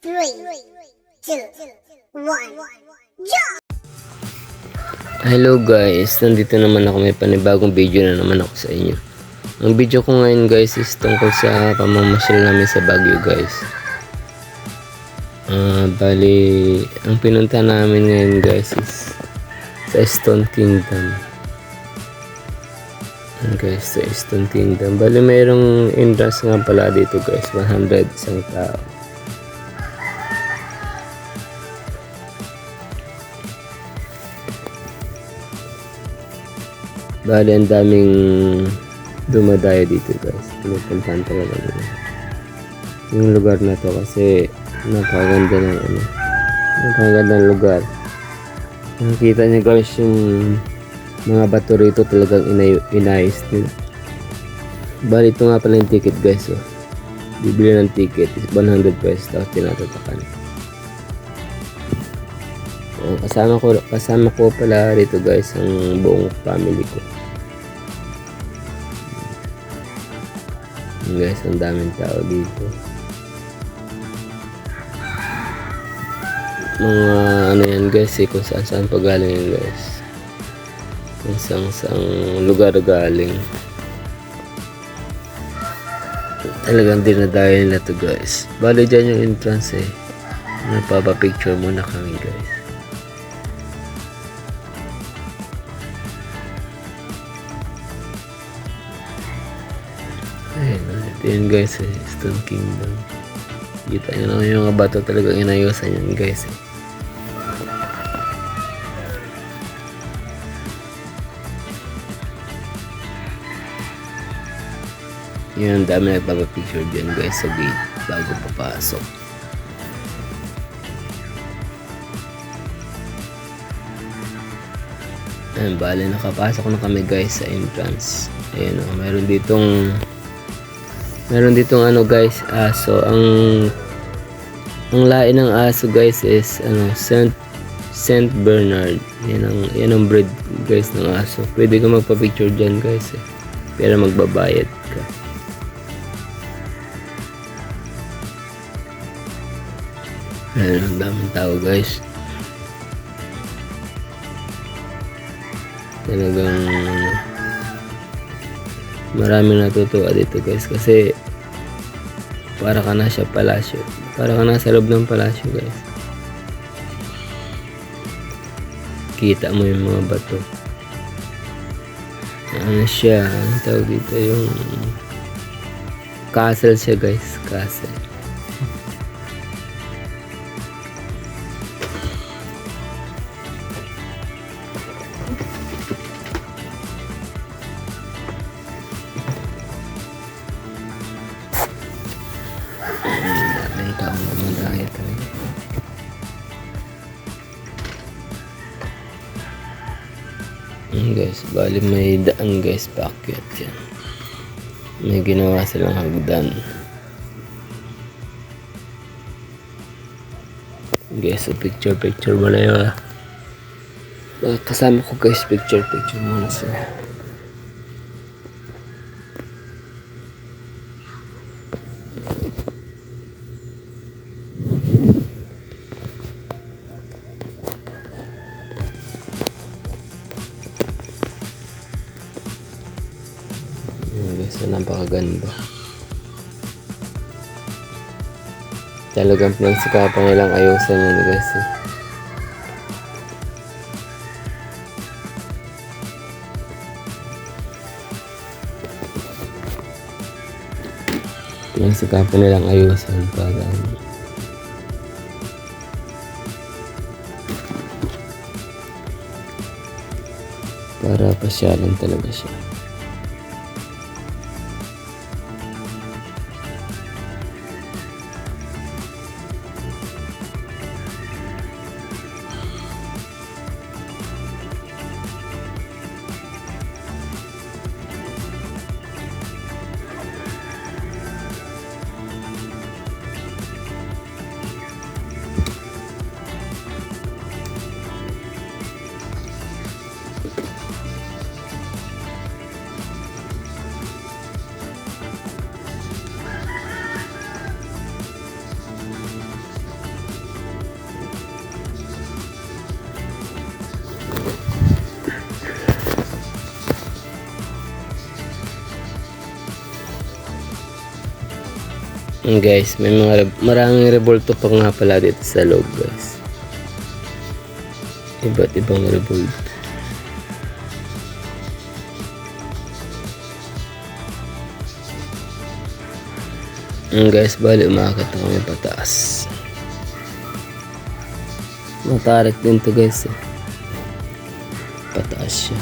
3, 2, 1, jump! Hello guys, nandito naman ako, may panibagong video na naman ako sa inyo. Ang video ko ngayon guys is tungkol sa pamamasyal namin sa Baguio guys. Bali, ang pinunta namin ngayon guys is sa Stone Kingdom. Guys, sa Stone Kingdom. Bali, mayroong entrance nga pala dito guys, 100 isang tao. Bali, ang daming dumadayo dito guys. Pinupuntahan talaga nila yung lugar na to kasi napakaganda ng napakagandang lugar. Nakikita niyo guys yung mga bato rito, talagang inayos nila. Bali, ito nga pala yung ticket guys. Bibili ng ticket is 100 pesos tapos tinatatakan. Kasama ko pala rito guys ang buong family ko. Guys, ang daming tao dito. Mga ano yan guys kung saan pagaling yan guys. Kung saan lugar galing. Talagang dinadayo nila to guys. Bali, dyan yung entrance napapapicture muna kami guys. Ayun, ito yun guys Stone Kingdom. Kita nyo naman yung mga bato, talagang inayusan yan guys Yun, dami nagpapapicture dyan guys sa gate bago papasok. Ayun, bali nakapasok na kami guys sa entrance. Ayun, meron ditong ano guys, aso. Ang lain ng aso guys is Saint Bernard. Yan ang breed guys ng aso. Pwede ka magpa-picture dyan guys pero magbabayad ka. Ayun, ang daming tao guys. Talagang maraming natutuwa dito guys kasi para ka na sa palasyo. Para ka na sa loob ng palasyo guys. Kita mo yung mga bato. Ano siya? Ang tawag dito yung castle siya guys. Castle. Guys, bali may daan guys, paakyat yan. May ginawa silang hagdan guys. So picture muna yun. Kasama ko guys, picture muna sila. So, napakaganda. Talagang pinagsikapan nilang ayusan yun guys Pinagsikapan nilang ayusan para pasyalan talaga siya. Guys, may maraming revolto pa nga pala dito sa loob guys. Iba't ibang revolto. Guys, bali umakit na kami pataas. Matarik din to guys eh. Pataas siya.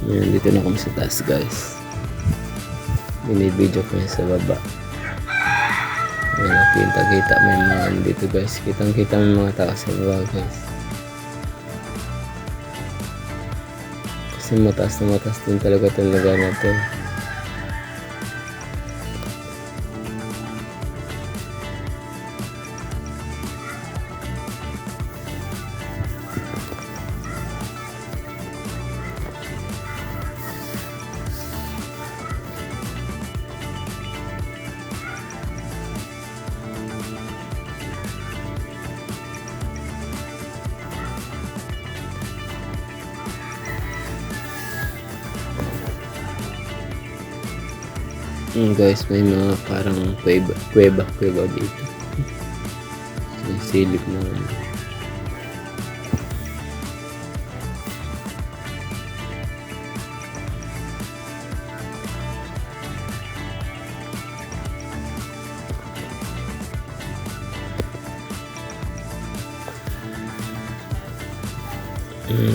Ayan, dito na kami sa taas guys. Binibidyo ko sa baba. Ayan, nakita may mga dito guys. Kitang-kita may mga tao sa baba guys. Kasi mataas na mataas din talaga itong lugar na to. Guys, may mga parang kuweba dito. Yung silip na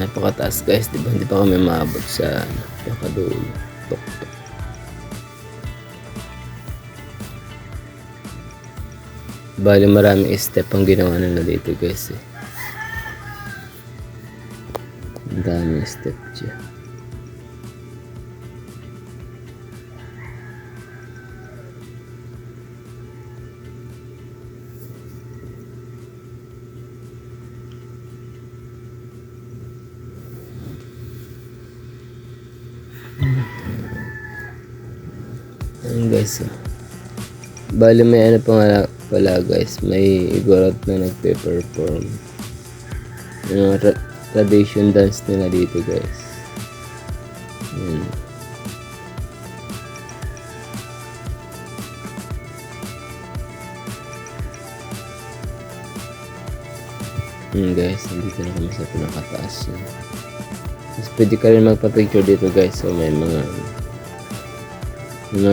napakataas guys, diba? Hindi pa kami maabot sa napakadulo. Tok. Bali maraming step ang ginawa nila dito guys eh. Ang daming step dyan. Ayan guys oh. Bali may ano pala guys, may igorot na nagpe-perform yung tradition dance nila dito guys. Guys, nandito na kami sa pinakataas yun. Mas pwede ka rin magpa-picture dito guys, so may mga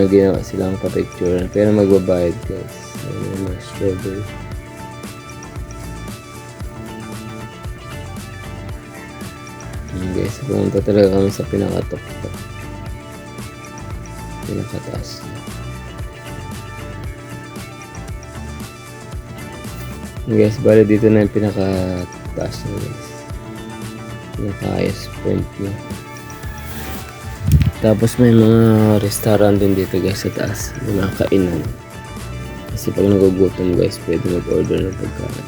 ginawa silang pa-picture pero magbabayad guys. May mga strawberry. Guys, pumunta talaga kami sa pinakatok-tok, pinakataas. Guys, bali dito na yung pinakataas na guys, pinaka-highest point niya. Tapos may mga restaurant din dito guys sa taas, mga kainan. Kasi pag nagugutom guys, pwede mag-order ng pagkain.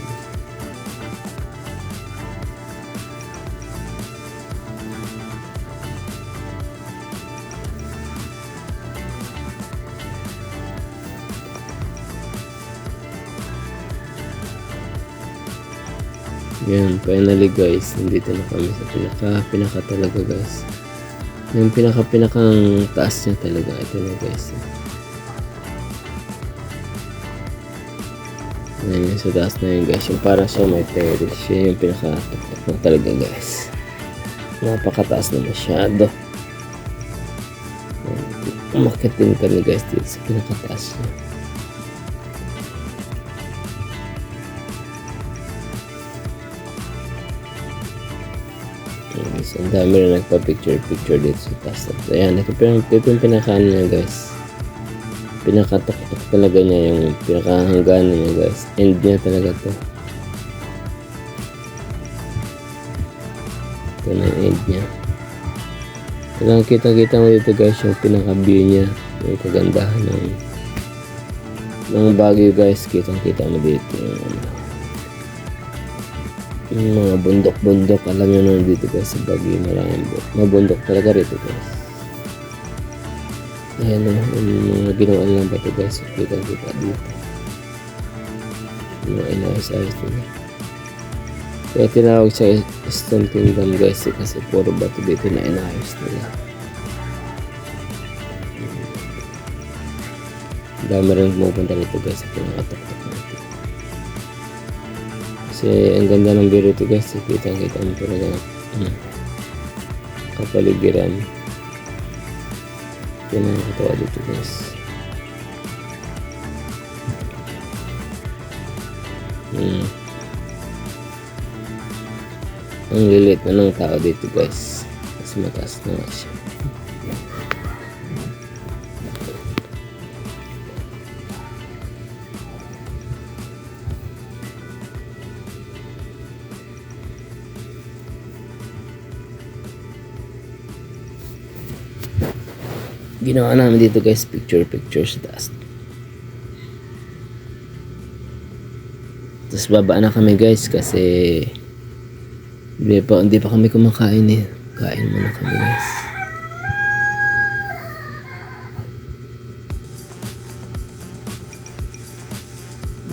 Yan, finally guys, nandito na kami sa pinaka talaga guys. Yung pinakang taas niya talaga. Ito na guys. Ayan, yung sa taas na yun guys. Yung parang siya may terrace. Siya yung pinakataktak na talaga guys. Napakataas na masyado. Umakit din kami guys dito sa pinakataas niya. Guys, ang dami rin nagpa-picture dito sa taas. Ayan, ito yung pinaka niya guys. Pinakatok-tok talaga niya, yung pinakahangganan niya guys. End niya talaga to. Ito na yung end niya. Kailangan kita mo dito guys yung pinaka-view niya. Yung kagandahan ng Baguio guys. Kita mo dito yung mga bundok. Alam nyo na dito guys sa Baguio, maraming mabundok talaga rito guys. Ayan yung mga ginawa lang ba ito guys, kita dito yung mga inayos-ayos nila. Kaya tinawag siya Stone Kingdom guys kasi puro bato dito na inayos nila. Dami rin pumupunta dito guys sa pinakatok-tok natin. Kasi ang ganda ng biro ito guys, kita-kita mo talaga kapaligiran. Pinakatawa dito guys. Ang lilit na ng tao dito guys. Mas mataas na nga siya. Ginawa namin dito guys, picture sa taas. Tapos baba na kami guys kasi hindi pa kami kumakain eh. Kain muna kami guys.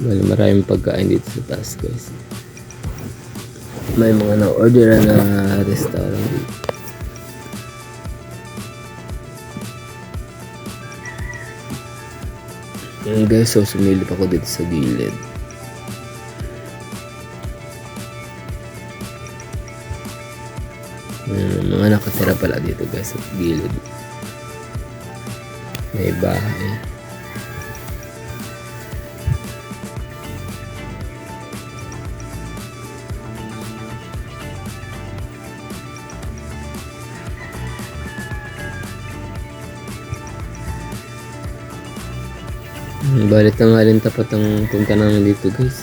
Maraming pagkain dito sa taas guys. May mga na-order na restaurant dito. Yan guys, so sumilip ako dito sa gilid. Mga nakatira pala dito guys sa gilid. May bahay. Balit ang halin tapat ang punta namin dito guys.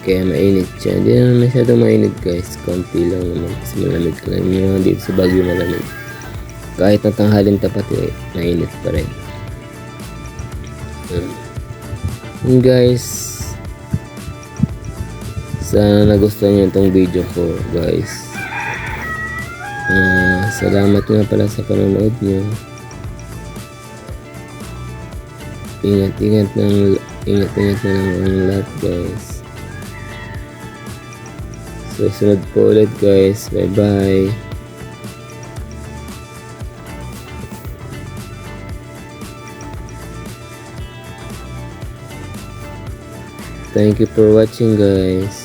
Kaya mainit siya. Hindi naman masyadong mainit guys. Konti lang naman kasi malamig lang. Yung dito sa Baguio malamig. Kahit na tanghalin tapat eh, mainit pa rin. Yun guys. Sana nagustuhan nyo itong video ko guys. Salamat nga pala sa panonood nyo. Ingat-ingat na lang ang lahat guys. So sunod po ulit guys. Bye bye. Thank you for watching guys.